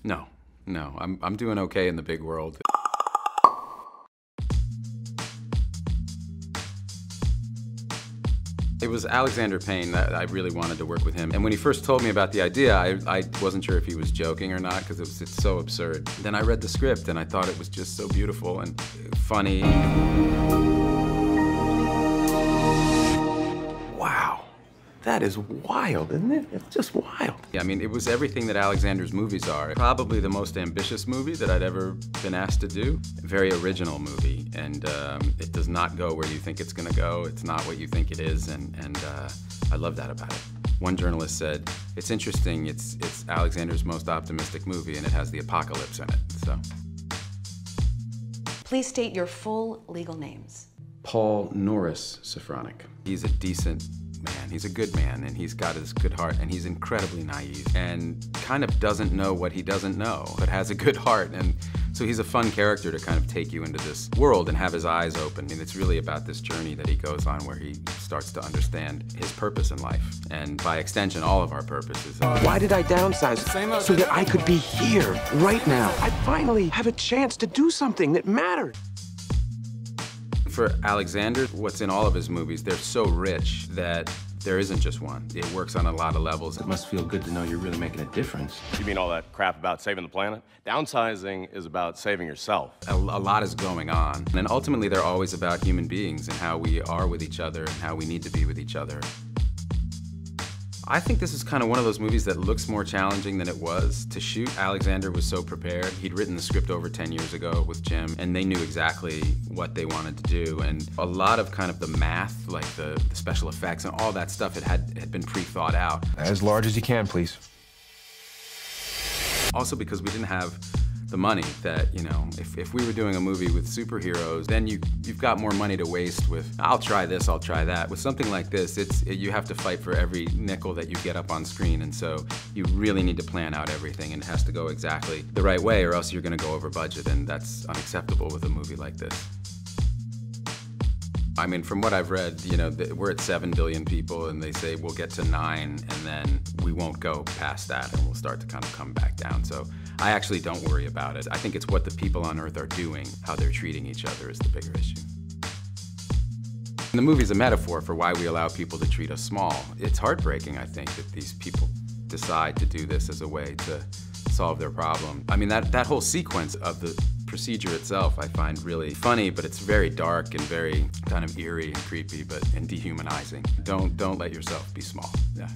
No, no, I'm doing okay in the big world. It was Alexander Payne that I really wanted to work with him. And when he first told me about the idea, I wasn't sure if he was joking or not, because it's so absurd. Then I read the script and I thought it was just so beautiful and funny. Wow, that is wild, isn't it? It's just wild. Yeah, I mean, it was everything that Alexander's movies are. Probably the most ambitious movie that I'd ever been asked to do. Very original movie, and it does not go where you think it's gonna go. It's not what you think it is, and I love that about it. One journalist said, it's interesting, it's Alexander's most optimistic movie, and it has the apocalypse in it, so. Please state your full legal names. Paul Norris Safronic. He's a decent man, he's a good man, and he's got his good heart, and he's incredibly naive, and kind of doesn't know what he doesn't know, but has a good heart, and so he's a fun character to kind of take you into this world and have his eyes open, and it's really about this journey that he goes on where he starts to understand his purpose in life, and by extension, all of our purposes. Why did I downsize? So that I could be here, right now. I finally have a chance to do something that mattered. For Alexander, what's in all of his movies, they're so rich that there isn't just one. It works on a lot of levels. It must feel good to know you're really making a difference. You mean all that crap about saving the planet? Downsizing is about saving yourself. A lot is going on. And ultimately, they're always about human beings and how we are with each other and how we need to be with each other. I think this is kind of one of those movies that looks more challenging than it was to shoot. Alexander was so prepared. He'd written the script over 10 years ago with Jim, and they knew exactly what they wanted to do. And a lot of kind of the math, like the special effects and all that stuff, had been pre-thought out. As large as you can, please. Also because we didn't have the money that, you know, if we were doing a movie with superheroes, then you've got more money to waste with, I'll try this, I'll try that. With something like this, you have to fight for every nickel that you get up on screen, and so you really need to plan out everything, and it has to go exactly the right way, or else you're gonna go over budget, and that's unacceptable with a movie like this. I mean, from what I've read, you know, we're at 7 billion people, and they say we'll get to 9, and then we won't go past that, and we'll start to kind of come back down. So I actually don't worry about it. I think it's what the people on Earth are doing, how they're treating each other is the bigger issue. And the movie's a metaphor for why we allow people to treat us small. It's heartbreaking, I think, that these people decide to do this as a way to solve their problem. I mean, that whole sequence of the procedure itself I find really funny, but it's very dark and very kind of eerie and creepy, and dehumanizing. Don't let yourself be small. Yeah.